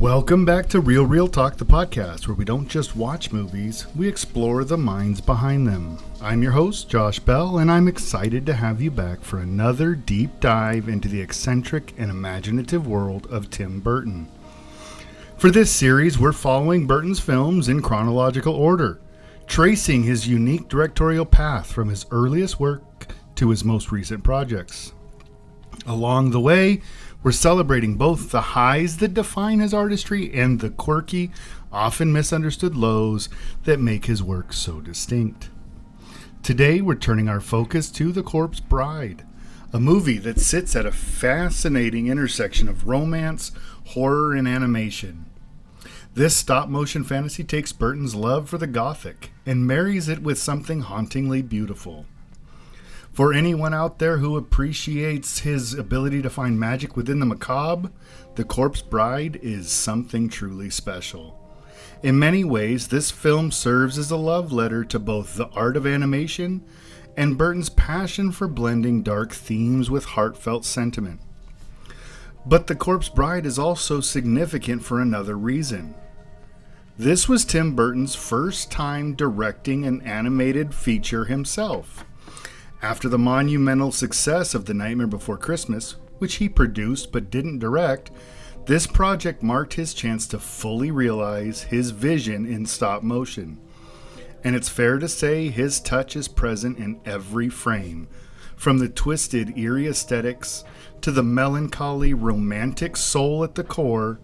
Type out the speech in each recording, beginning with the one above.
Welcome back to Real Talk, the podcast, where we don't just watch movies, we explore the minds behind them. I'm your host, Josh Bell, and I'm excited to have you back for another deep dive into the eccentric and imaginative world of Tim Burton. For this series, we're following Burton's films in chronological order, tracing his unique directorial path from his earliest work to his most recent projects. Along the way, we're celebrating both the highs that define his artistry and the quirky, often misunderstood lows that make his work so distinct. Today, we're turning our focus to The Corpse Bride, a movie that sits at a fascinating intersection of romance, horror, and animation. This stop-motion fantasy takes Burton's love for the gothic and marries it with something hauntingly beautiful. For anyone out there who appreciates his ability to find magic within the macabre, The Corpse Bride is something truly special. In many ways, this film serves as a love letter to both the art of animation and Burton's passion for blending dark themes with heartfelt sentiment. But The Corpse Bride is also significant for another reason. This was Tim Burton's first time directing an animated feature himself. After the monumental success of The Nightmare Before Christmas, which he produced but didn't direct, this project marked his chance to fully realize his vision in stop motion. And it's fair to say his touch is present in every frame, from the twisted, eerie aesthetics to the melancholy, romantic soul at the core.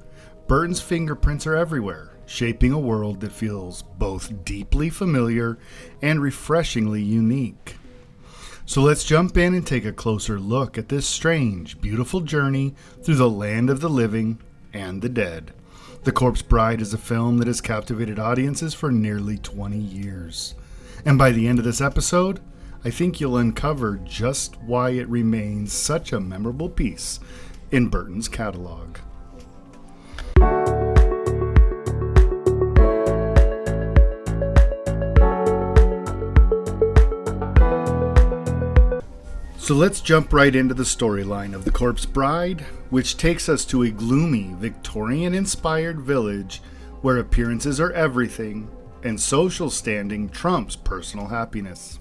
Burton's fingerprints are everywhere, shaping a world that feels both deeply familiar and refreshingly unique. So let's jump in and take a closer look at this strange, beautiful journey through the land of the living and the dead. The Corpse Bride is a film that has captivated audiences for nearly 20 years. And by the end of this episode, I think you'll uncover just why it remains such a memorable piece in Burton's catalog. So let's jump right into the storyline of The Corpse Bride, which takes us to a gloomy, Victorian-inspired village where appearances are everything and social standing trumps personal happiness.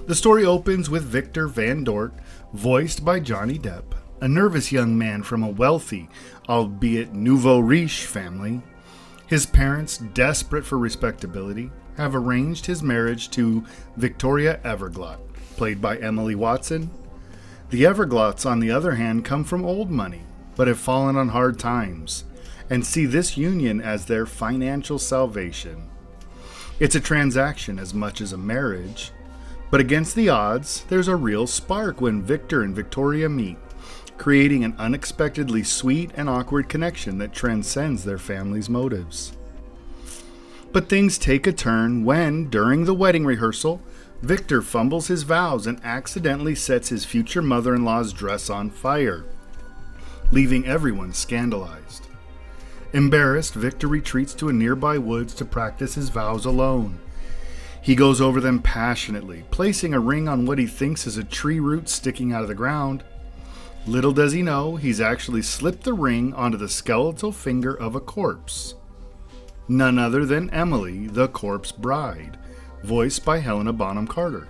The story opens with Victor Van Dort, voiced by Johnny Depp, a nervous young man from a wealthy, albeit nouveau riche family. His parents, desperate for respectability, have arranged his marriage to Victoria Everglot, played by Emily Watson. The Everglots, on the other hand, come from old money, but have fallen on hard times, and see this union as their financial salvation. It's a transaction as much as a marriage, but against the odds, there's a real spark when Victor and Victoria meet, creating an unexpectedly sweet and awkward connection that transcends their family's motives. But things take a turn when, during the wedding rehearsal, Victor fumbles his vows and accidentally sets his future mother-in-law's dress on fire, leaving everyone scandalized. Embarrassed, Victor retreats to a nearby woods to practice his vows alone. He goes over them passionately, placing a ring on what he thinks is a tree root sticking out of the ground. Little does he know, he's actually slipped the ring onto the skeletal finger of a corpse. None other than Emily, the Corpse Bride, voiced by Helena Bonham Carter.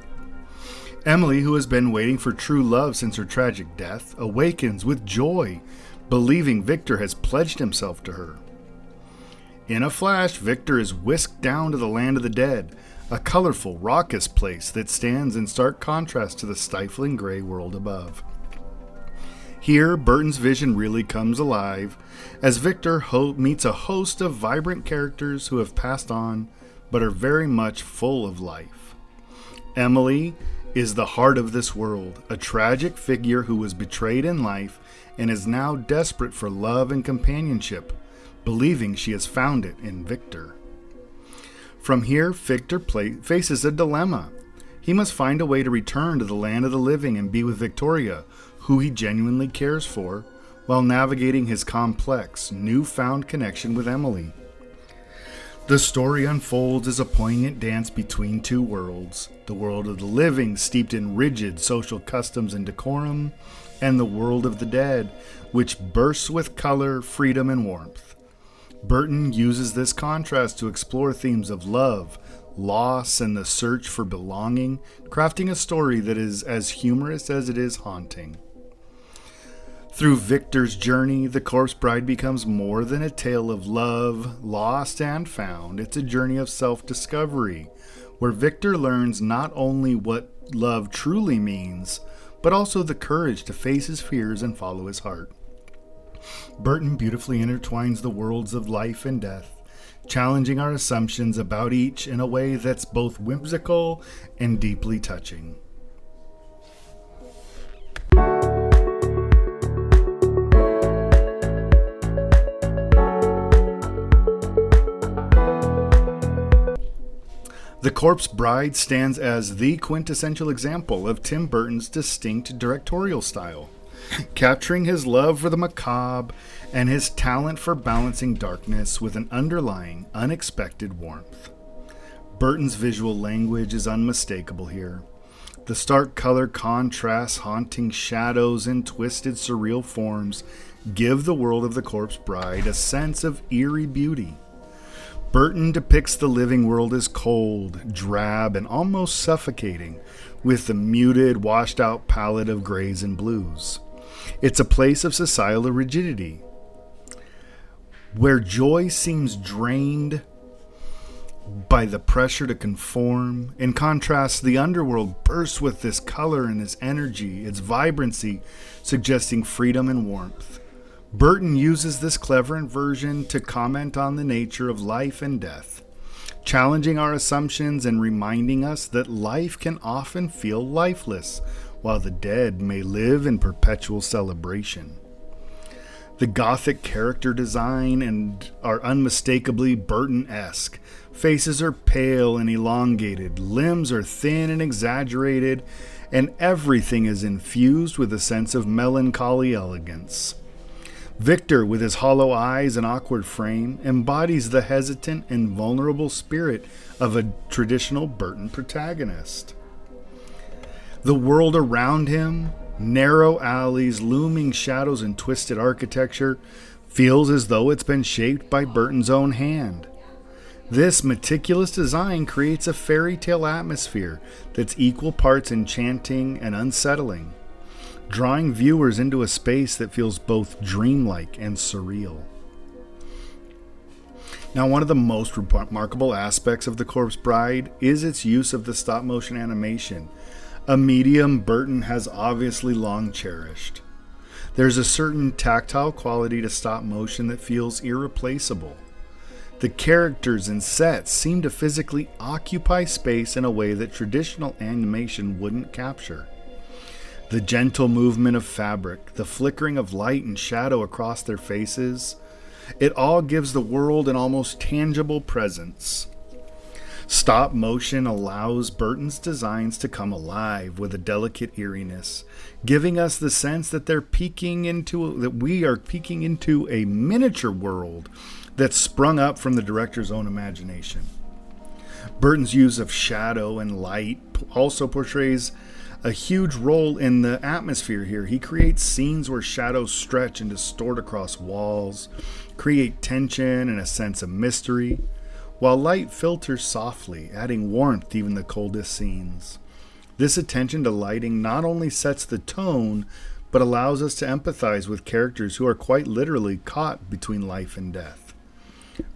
Emily, who has been waiting for true love since her tragic death, awakens with joy, believing Victor has pledged himself to her. In a flash, Victor is whisked down to the land of the dead, a colorful, raucous place that stands in stark contrast to the stifling gray world above. Here, Burton's vision really comes alive, as Victor meets a host of vibrant characters who have passed on, but are very much full of life. Emily is the heart of this world, a tragic figure who was betrayed in life and is now desperate for love and companionship, believing she has found it in Victor. From here, Victor faces a dilemma. He must find a way to return to the land of the living and be with Victoria, who he genuinely cares for, while navigating his complex, newfound connection with Emily. The story unfolds as a poignant dance between two worlds, the world of the living steeped in rigid social customs and decorum, and the world of the dead, which bursts with color, freedom, and warmth. Burton uses this contrast to explore themes of love, loss, and the search for belonging, crafting a story that is as humorous as it is haunting. Through Victor's journey, The Corpse Bride becomes more than a tale of love, lost and found. It's a journey of self-discovery, where Victor learns not only what love truly means, but also the courage to face his fears and follow his heart. Burton beautifully intertwines the worlds of life and death, challenging our assumptions about each in a way that's both whimsical and deeply touching. The Corpse Bride stands as the quintessential example of Tim Burton's distinct directorial style, capturing his love for the macabre and his talent for balancing darkness with an underlying, unexpected warmth. Burton's visual language is unmistakable here. The stark color contrasts, haunting shadows, and twisted surreal forms give the world of The Corpse Bride a sense of eerie beauty. Burton depicts the living world as cold, drab, and almost suffocating, with the muted, washed-out palette of grays and blues. It's a place of societal rigidity, where joy seems drained by the pressure to conform. In contrast, the underworld bursts with this color and its energy, its vibrancy, suggesting freedom and warmth. Burton uses this clever inversion to comment on the nature of life and death, challenging our assumptions and reminding us that life can often feel lifeless, while the dead may live in perpetual celebration. The gothic character design are unmistakably Burton-esque. Faces are pale and elongated, limbs are thin and exaggerated, and everything is infused with a sense of melancholy elegance. Victor, with his hollow eyes and awkward frame, embodies the hesitant and vulnerable spirit of a traditional Burton protagonist. The world around him, narrow alleys, looming shadows, and twisted architecture, feels as though it's been shaped by Burton's own hand. This meticulous design creates a fairy tale atmosphere that's equal parts enchanting and unsettling, drawing viewers into a space that feels both dreamlike and surreal. Now, one of the most remarkable aspects of The Corpse Bride is its use of the stop-motion animation, a medium Burton has obviously long cherished. There's a certain tactile quality to stop-motion that feels irreplaceable. The characters and sets seem to physically occupy space in a way that traditional animation wouldn't capture. The gentle movement of fabric, the flickering of light and shadow across their faces, it all gives the world an almost tangible presence. Stop motion allows Burton's designs to come alive with a delicate eeriness, giving us the sense that we are peeking into a miniature world that's sprung up from the director's own imagination. Burton's use of shadow and light also portrays a huge role in the atmosphere here. He creates scenes where shadows stretch and distort across walls, create tension and a sense of mystery, while light filters softly, adding warmth to even the coldest scenes. This attention to lighting not only sets the tone, but allows us to empathize with characters who are quite literally caught between life and death.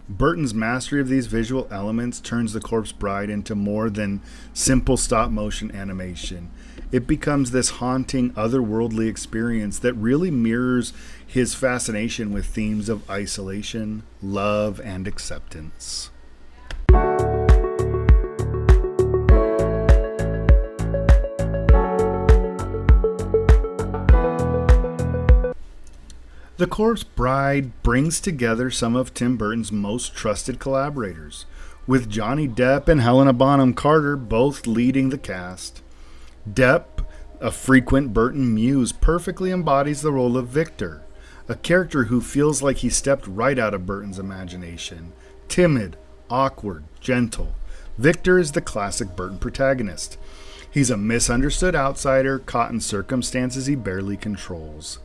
Burton's mastery of these visual elements turns The Corpse Bride into more than simple stop-motion animation. It becomes this haunting, otherworldly experience that really mirrors his fascination with themes of isolation, love, and acceptance. The Corpse Bride brings together some of Tim Burton's most trusted collaborators, with Johnny Depp and Helena Bonham Carter both leading the cast. Depp, a frequent Burton muse, perfectly embodies the role of Victor, a character who feels like he stepped right out of Burton's imagination. Timid, awkward, gentle, Victor is the classic Burton protagonist. He's a misunderstood outsider caught in circumstances he barely controls.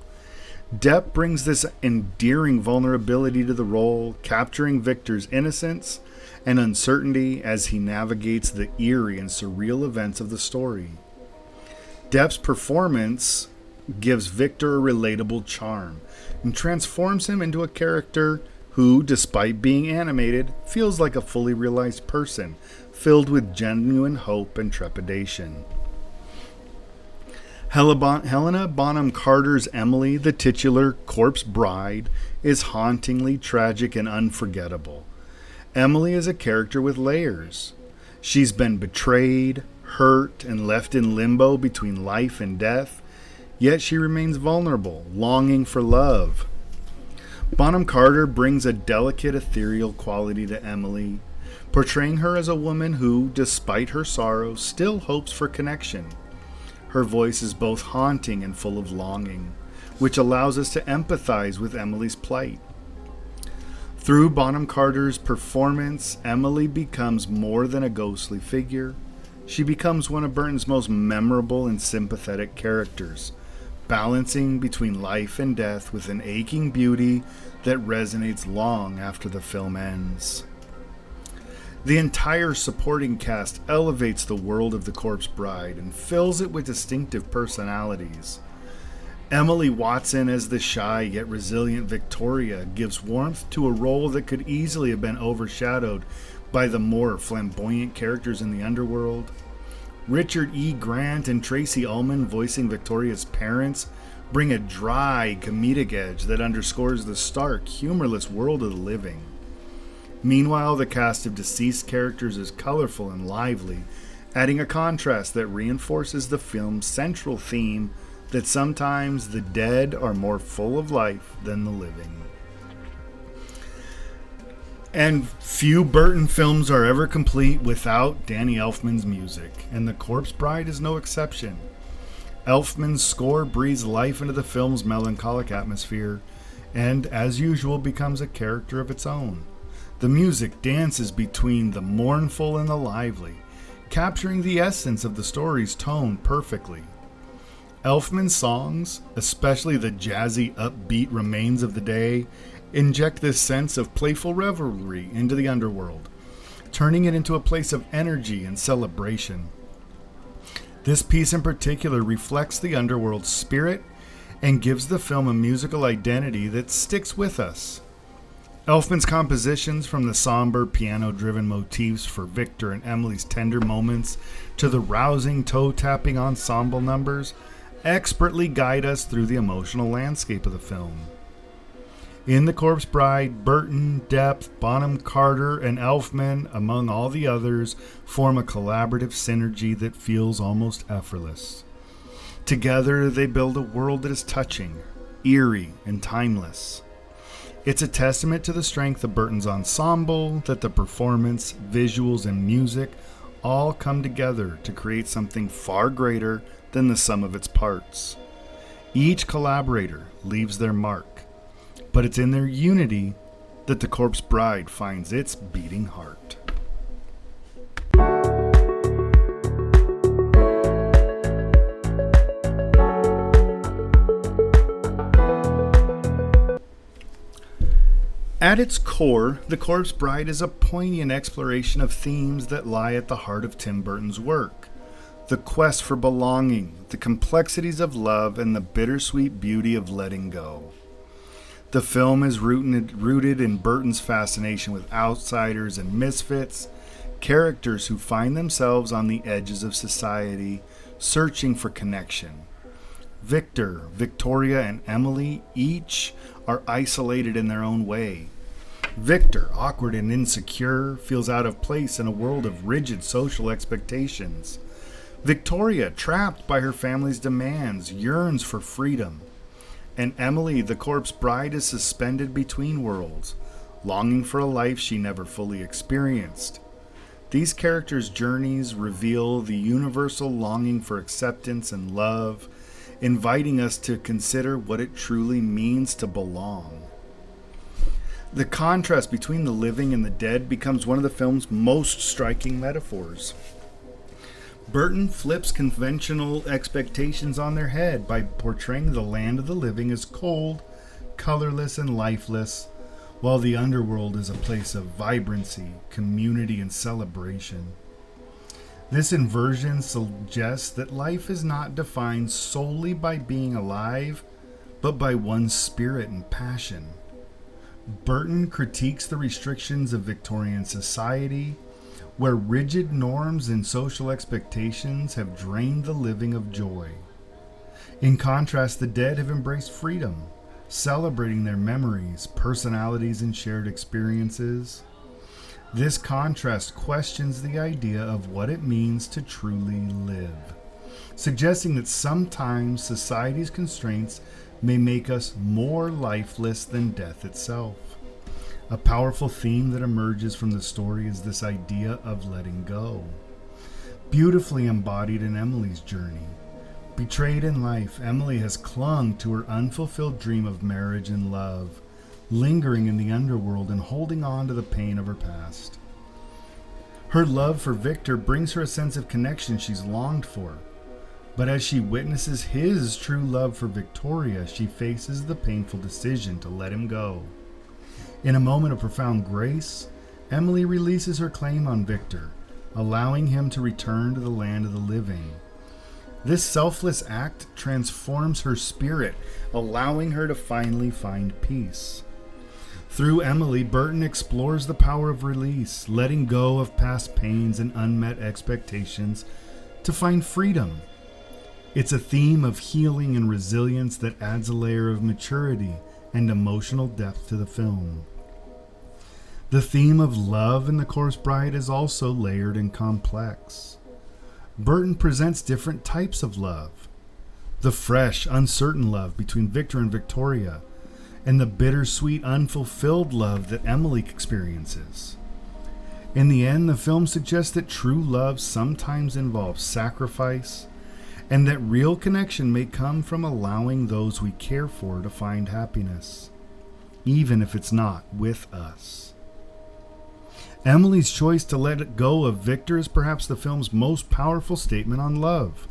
Depp brings this endearing vulnerability to the role, capturing Victor's innocence and uncertainty as he navigates the eerie and surreal events of the story. Depp's performance gives Victor a relatable charm and transforms him into a character who, despite being animated, feels like a fully realized person, filled with genuine hope and trepidation. Helena Bonham Carter's Emily, the titular corpse bride, is hauntingly tragic and unforgettable. Emily is a character with layers. She's been betrayed, hurt, and left in limbo between life and death, yet she remains vulnerable, longing for love. Bonham Carter brings a delicate, ethereal quality to Emily, portraying her as a woman who, despite her sorrow, still hopes for connection. Her voice is both haunting and full of longing, which allows us to empathize with Emily's plight. Through Bonham Carter's performance, Emily becomes more than a ghostly figure. She becomes one of Burton's most memorable and sympathetic characters, balancing between life and death with an aching beauty that resonates long after the film ends. The entire supporting cast elevates the world of The Corpse Bride and fills it with distinctive personalities. Emily Watson as the shy yet resilient Victoria gives warmth to a role that could easily have been overshadowed by the more flamboyant characters in the underworld. Richard E. Grant and Tracy Ullman voicing Victoria's parents bring a dry, comedic edge that underscores the stark, humorless world of the living. Meanwhile, the cast of deceased characters is colorful and lively, adding a contrast that reinforces the film's central theme that sometimes the dead are more full of life than the living. And few Burton films are ever complete without Danny Elfman's music, and The Corpse Bride is no exception. Elfman's score breathes life into the film's melancholic atmosphere, and, as usual, becomes a character of its own. The music dances between the mournful and the lively, capturing the essence of the story's tone perfectly. Elfman's songs, especially the jazzy, upbeat Remains of the Day, inject this sense of playful revelry into the underworld, turning it into a place of energy and celebration. This piece in particular reflects the underworld's spirit and gives the film a musical identity that sticks with us. Elfman's compositions, from the somber piano-driven motifs for Victor and Emily's tender moments to the rousing toe-tapping ensemble numbers, expertly guide us through the emotional landscape of the film. In The Corpse Bride, Burton, Depp, Bonham Carter, and Elfman, among all the others, form a collaborative synergy that feels almost effortless. Together, they build a world that is touching, eerie, and timeless. It's a testament to the strength of Burton's ensemble that the performance, visuals, and music all come together to create something far greater than the sum of its parts. Each collaborator leaves their mark, but it's in their unity that The Corpse Bride finds its beating heart. At its core, The Corpse Bride is a poignant exploration of themes that lie at the heart of Tim Burton's work. The quest for belonging, the complexities of love, and the bittersweet beauty of letting go. The film is rooted in Burton's fascination with outsiders and misfits, characters who find themselves on the edges of society, searching for connection. Victor, Victoria, and Emily each are isolated in their own way. Victor, awkward and insecure, feels out of place in a world of rigid social expectations. Victoria, trapped by her family's demands, yearns for freedom. And Emily, the corpse bride, is suspended between worlds, longing for a life she never fully experienced. These characters' journeys reveal the universal longing for acceptance and love, inviting us to consider what it truly means to belong. The contrast between the living and the dead becomes one of the film's most striking metaphors. Burton flips conventional expectations on their head by portraying the land of the living as cold, colorless, and lifeless, while the underworld is a place of vibrancy, community, and celebration. This inversion suggests that life is not defined solely by being alive, but by one's spirit and passion. Burton critiques the restrictions of Victorian society, where rigid norms and social expectations have drained the living of joy. In contrast, the dead have embraced freedom, celebrating their memories, personalities, and shared experiences. This contrast questions the idea of what it means to truly live, suggesting that sometimes society's constraints may make us more lifeless than death itself. A powerful theme that emerges from the story is this idea of letting go, beautifully embodied in Emily's journey. Betrayed in life, Emily has clung to her unfulfilled dream of marriage and love, lingering in the underworld and holding on to the pain of her past. Her love for Victor brings her a sense of connection she's longed for, but as she witnesses his true love for Victoria, she faces the painful decision to let him go. In a moment of profound grace, Emily releases her claim on Victor, allowing him to return to the land of the living. This selfless act transforms her spirit, allowing her to finally find peace. Through Emily, Burton explores the power of release, letting go of past pains and unmet expectations to find freedom. It's a theme of healing and resilience that adds a layer of maturity and emotional depth to the film. The theme of love in The Corpse Bride is also layered and complex. Burton presents different types of love. The fresh, uncertain love between Victor and Victoria, and the bittersweet, unfulfilled love that Emily experiences. In the end, the film suggests that true love sometimes involves sacrifice, and that real connection may come from allowing those we care for to find happiness, even if it's not with us. Emily's choice to let go of Victor is perhaps the film's most powerful statement on love,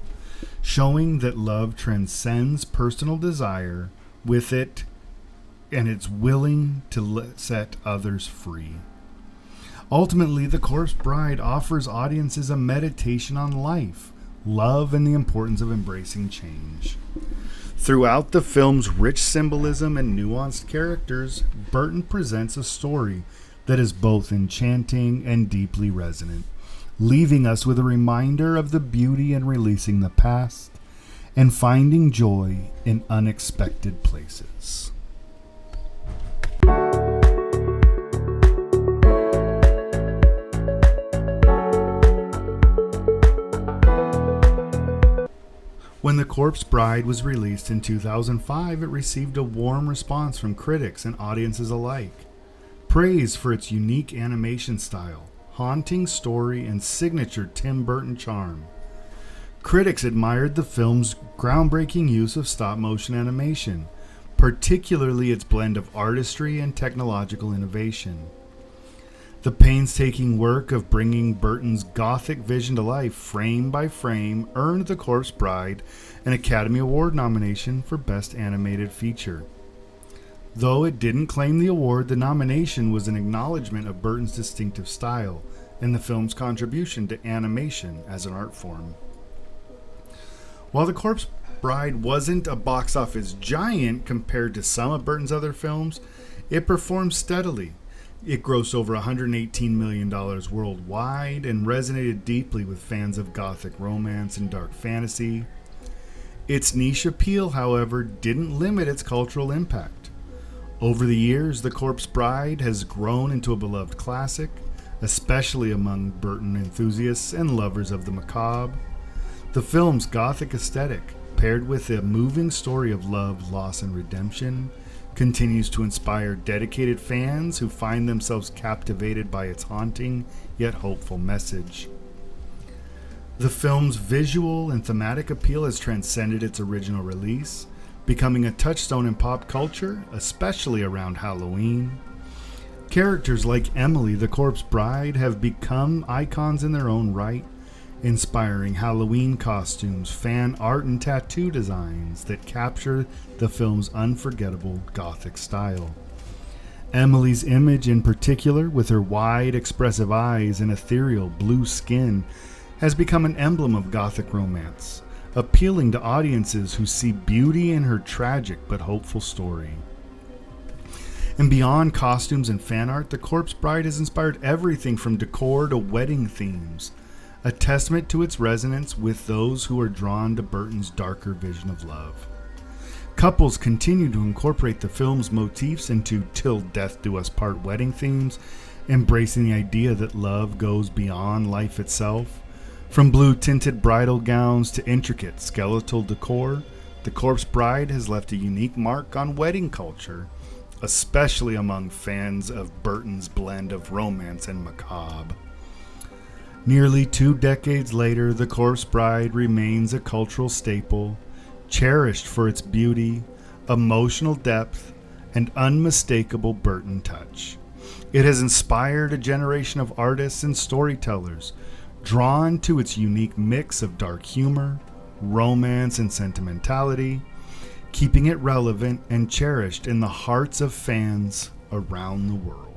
showing that love transcends personal desire with it, and it's willing to set others free. Ultimately, The Corpse Bride offers audiences a meditation on life, love, and the importance of embracing change. Throughout the film's rich symbolism and nuanced characters, Burton presents a story that is both enchanting and deeply resonant, leaving us with a reminder of the beauty in releasing the past and finding joy in unexpected places. When The Corpse Bride was released in 2005, it received a warm response from critics and audiences alike. Praise for its unique animation style, haunting story, and signature Tim Burton charm. Critics admired the film's groundbreaking use of stop-motion animation, particularly its blend of artistry and technological innovation. The painstaking work of bringing Burton's gothic vision to life frame by frame earned The Corpse Bride an Academy Award nomination for Best Animated Feature. Though it didn't claim the award, the nomination was an acknowledgement of Burton's distinctive style and the film's contribution to animation as an art form. While The Corpse Bride wasn't a box office giant compared to some of Burton's other films, it performed steadily. It grossed over $118 million worldwide and resonated deeply with fans of gothic romance and dark fantasy. Its niche appeal, however, didn't limit its cultural impact. Over the years, The Corpse Bride has grown into a beloved classic, especially among Burton enthusiasts and lovers of the macabre. The film's gothic aesthetic, paired with a moving story of love, loss, and redemption, continues to inspire dedicated fans who find themselves captivated by its haunting yet hopeful message. The film's visual and thematic appeal has transcended its original release, becoming a touchstone in pop culture, especially around Halloween. Characters like Emily, the Corpse Bride, have become icons in their own right, inspiring Halloween costumes, fan art, and tattoo designs that capture the film's unforgettable Gothic style. Emily's image in particular, with her wide, expressive eyes and ethereal blue skin, has become an emblem of Gothic romance, appealing to audiences who see beauty in her tragic but hopeful story. And beyond costumes and fan art, The Corpse Bride has inspired everything from decor to wedding themes, a testament to its resonance with those who are drawn to Burton's darker vision of love. Couples continue to incorporate the film's motifs into Till Death Do Us Part wedding themes, embracing the idea that love goes beyond life itself. From blue-tinted bridal gowns to intricate skeletal decor, The Corpse Bride has left a unique mark on wedding culture, especially among fans of Burton's blend of romance and macabre. Nearly 2 decades later, The Corpse Bride remains a cultural staple, cherished for its beauty, emotional depth, and unmistakable Burton touch. It has inspired a generation of artists and storytellers, drawn to its unique mix of dark humor, romance, and sentimentality, keeping it relevant and cherished in the hearts of fans around the world.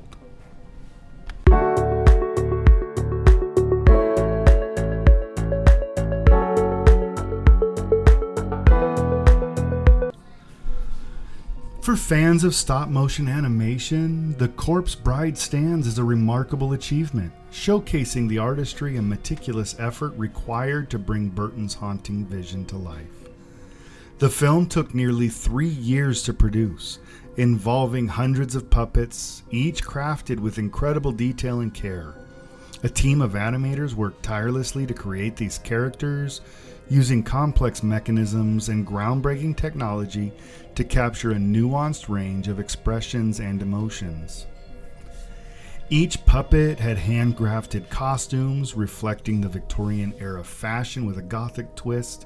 For fans of stop-motion animation, The Corpse Bride stands as a remarkable achievement, showcasing the artistry and meticulous effort required to bring Burton's haunting vision to life. The film took nearly 3 years to produce, involving hundreds of puppets, each crafted with incredible detail and care. A team of animators worked tirelessly to create these characters, using complex mechanisms and groundbreaking technology to capture a nuanced range of expressions and emotions. Each puppet had handcrafted costumes reflecting the Victorian era fashion with a Gothic twist,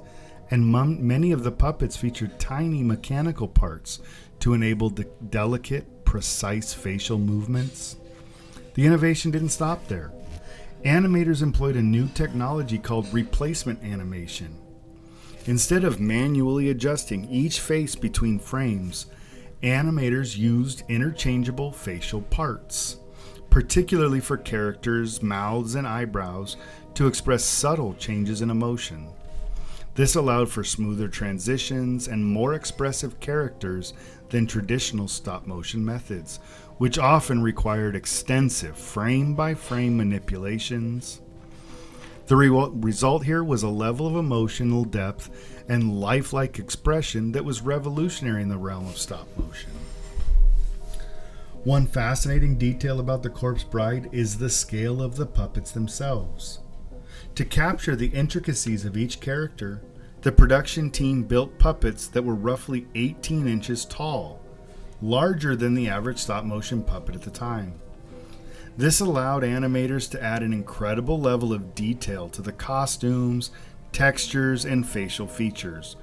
and many of the puppets featured tiny mechanical parts to enable the delicate, precise facial movements. The innovation didn't stop there. Animators employed a new technology called replacement animation. Instead of manually adjusting each face between frames, animators used interchangeable facial parts, particularly for characters' mouths and eyebrows, to express subtle changes in emotion. This allowed for smoother transitions and more expressive characters than traditional stop-motion methods, which often required extensive frame-by-frame manipulations. The result here was a level of emotional depth and lifelike expression that was revolutionary in the realm of stop-motion. One fascinating detail about The Corpse Bride is the scale of the puppets themselves. To capture the intricacies of each character, the production team built puppets that were roughly 18 inches tall, larger than the average stop-motion puppet at the time. This allowed animators to add an incredible level of detail to the costumes, textures, and facial features,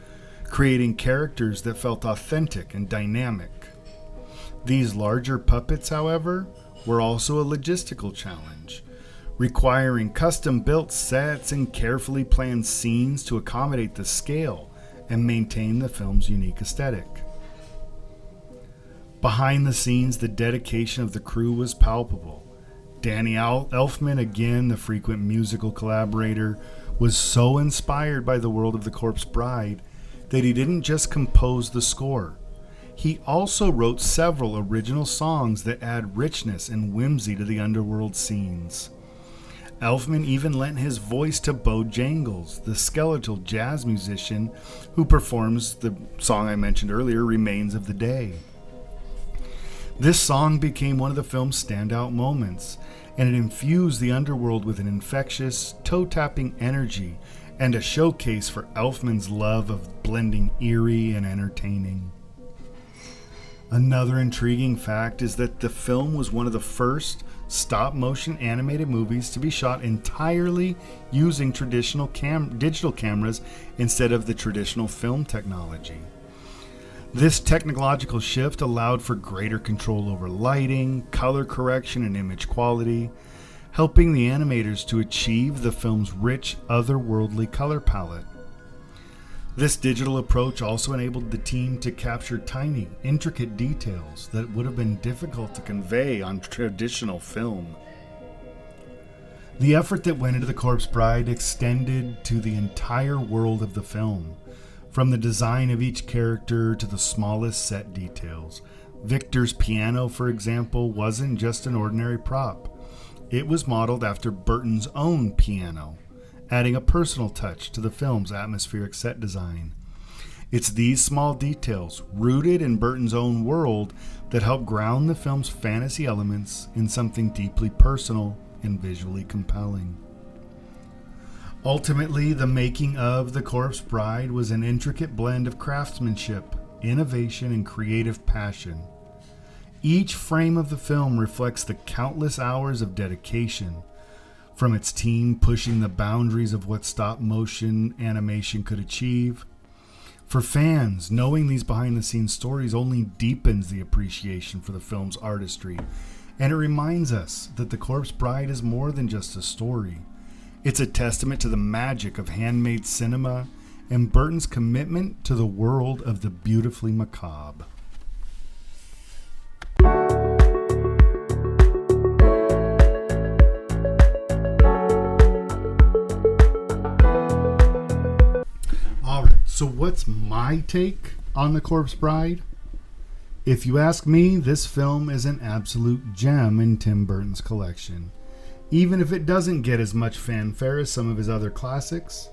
creating characters that felt authentic and dynamic. These larger puppets, however, were also a logistical challenge, requiring custom-built sets and carefully planned scenes to accommodate the scale and maintain the film's unique aesthetic. Behind the scenes, the dedication of the crew was palpable. Danny Elfman, again the frequent musical collaborator, was so inspired by the world of The Corpse Bride that he didn't just compose the score. He also wrote several original songs that add richness and whimsy to the underworld scenes. Elfman even lent his voice to Bojangles, the skeletal jazz musician who performs the song I mentioned earlier, Remains of the Day. This song became one of the film's standout moments, and it infused the underworld with an infectious, toe-tapping energy and a showcase for Elfman's love of blending eerie and entertaining. Another intriguing fact is that the film was one of the first stop-motion animated movies to be shot entirely using traditional digital cameras instead of the traditional film technology. This technological shift allowed for greater control over lighting, color correction, and image quality, helping the animators to achieve the film's rich, otherworldly color palette. This digital approach also enabled the team to capture tiny, intricate details that would have been difficult to convey on traditional film. The effort that went into The Corpse Bride extended to the entire world of the film, from the design of each character to the smallest set details. Victor's piano, for example, wasn't just an ordinary prop. It was modeled after Burton's own piano, adding a personal touch to the film's atmospheric set design. It's these small details, rooted in Burton's own world, that help ground the film's fantasy elements in something deeply personal and visually compelling. Ultimately, the making of The Corpse Bride was an intricate blend of craftsmanship, innovation, and creative passion. Each frame of the film reflects the countless hours of dedication, from its team pushing the boundaries of what stop-motion animation could achieve. For fans, knowing these behind-the-scenes stories only deepens the appreciation for the film's artistry, and it reminds us that The Corpse Bride is more than just a story. It's a testament to the magic of handmade cinema and Burton's commitment to the world of the beautifully macabre. Alright, so what's my take on The Corpse Bride? If you ask me, this film is an absolute gem in Tim Burton's collection. Even if it doesn't get as much fanfare as some of his other classics,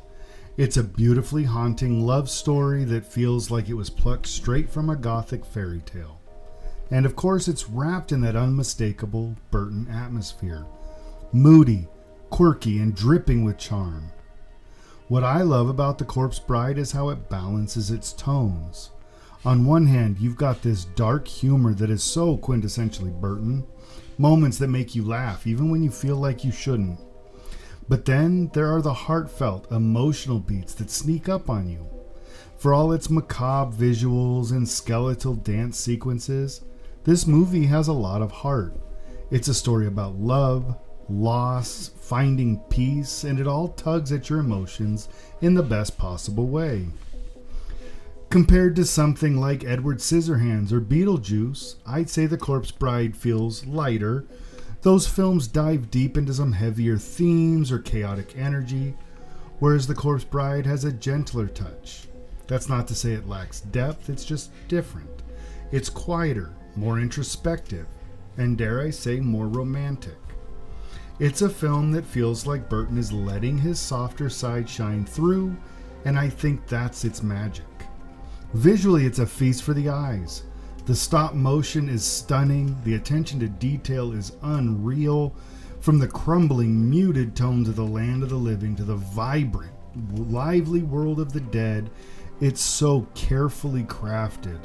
it's a beautifully haunting love story that feels like it was plucked straight from a gothic fairy tale. And of course, it's wrapped in that unmistakable Burton atmosphere. Moody, quirky, and dripping with charm. What I love about The Corpse Bride is how it balances its tones. On one hand, you've got this dark humor that is so quintessentially Burton, moments that make you laugh even when you feel like you shouldn't. But then there are the heartfelt, emotional beats that sneak up on you. For all its macabre visuals and skeletal dance sequences, this movie has a lot of heart. It's a story about love, loss, finding peace, and it all tugs at your emotions in the best possible way. Compared to something like Edward Scissorhands or Beetlejuice, I'd say The Corpse Bride feels lighter. Those films dive deep into some heavier themes or chaotic energy, whereas The Corpse Bride has a gentler touch. That's not to say it lacks depth, it's just different. It's quieter, more introspective, and dare I say, more romantic. It's a film that feels like Burton is letting his softer side shine through, and I think that's its magic. Visually, it's a feast for the eyes. The stop motion is stunning, the attention to detail is unreal, from the crumbling, muted tones of the land of the living to the vibrant, lively world of the dead. It's so carefully crafted.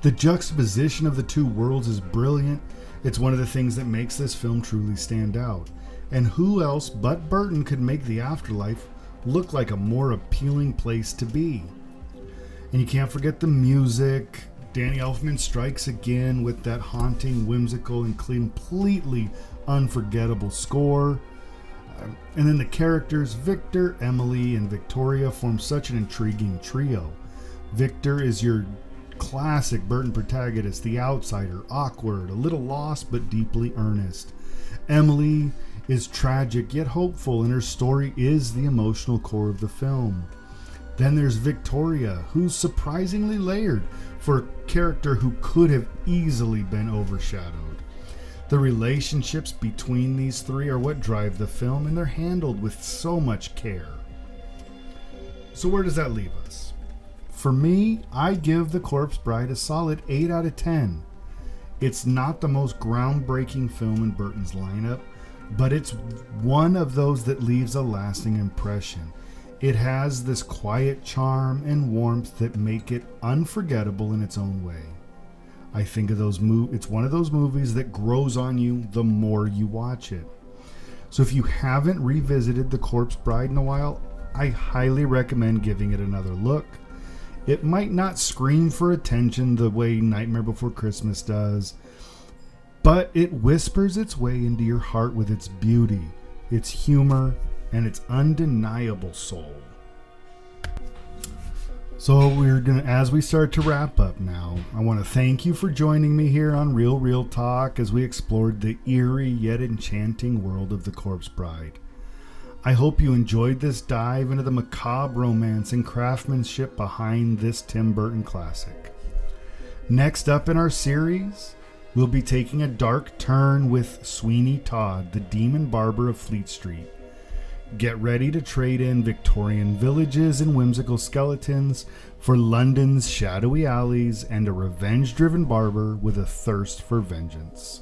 The juxtaposition of the two worlds is brilliant. It's one of the things that makes this film truly stand out. And who else but Burton could make the afterlife look like a more appealing place to be? And you can't forget the music. Danny Elfman strikes again with that haunting, whimsical, and completely unforgettable score. And then the characters, Victor, Emily, and Victoria, form such an intriguing trio. Victor is your classic Burton protagonist, the outsider, awkward, a little lost but deeply earnest. Emily is tragic yet hopeful, and her story is the emotional core of the film. Then there's Victoria, who's surprisingly layered for a character who could have easily been overshadowed. The relationships between these three are what drive the film, and they're handled with so much care. So where does that leave us? For me, I give The Corpse Bride a solid 8 out of 10. It's not the most groundbreaking film in Burton's lineup, but it's one of those that leaves a lasting impression. It has this quiet charm and warmth that make it unforgettable in its own way. I think of it's one of those movies that grows on you the more you watch it. So if you haven't revisited The Corpse Bride in a while, I highly recommend giving it another look. It might not scream for attention the way Nightmare Before Christmas does, but it whispers its way into your heart with its beauty, its humor, and its undeniable soul. So as we start to wrap up now, I want to thank you for joining me here on Real Talk as we explored the eerie yet enchanting world of The Corpse Bride. I hope you enjoyed this dive into the macabre romance and craftsmanship behind this Tim Burton classic. Next up in our series, we'll be taking a dark turn with Sweeney Todd, the demon barber of Fleet Street. Get ready to trade in Victorian villages and whimsical skeletons for London's shadowy alleys and a revenge-driven barber with a thirst for vengeance.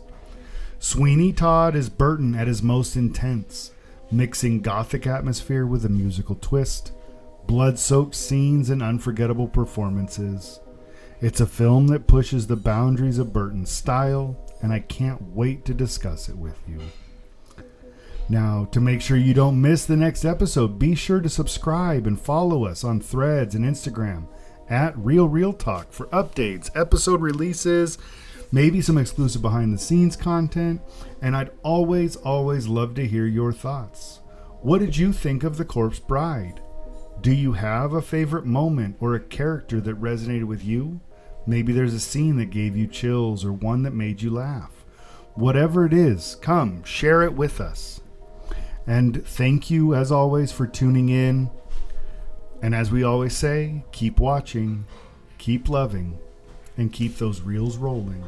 Sweeney Todd is Burton at his most intense, mixing gothic atmosphere with a musical twist, blood-soaked scenes, and unforgettable performances. It's a film that pushes the boundaries of Burton's style, and I can't wait to discuss it with you. Now, to make sure you don't miss the next episode, be sure to subscribe and follow us on Threads and Instagram at Real Talk for updates, episode releases, maybe some exclusive behind-the-scenes content, and I'd always love to hear your thoughts. What did you think of The Corpse Bride? Do you have a favorite moment or a character that resonated with you? Maybe there's a scene that gave you chills or one that made you laugh. Whatever it is, come, share it with us. And thank you, as always, for tuning in. And as we always say, keep watching, keep loving, and keep those reels rolling.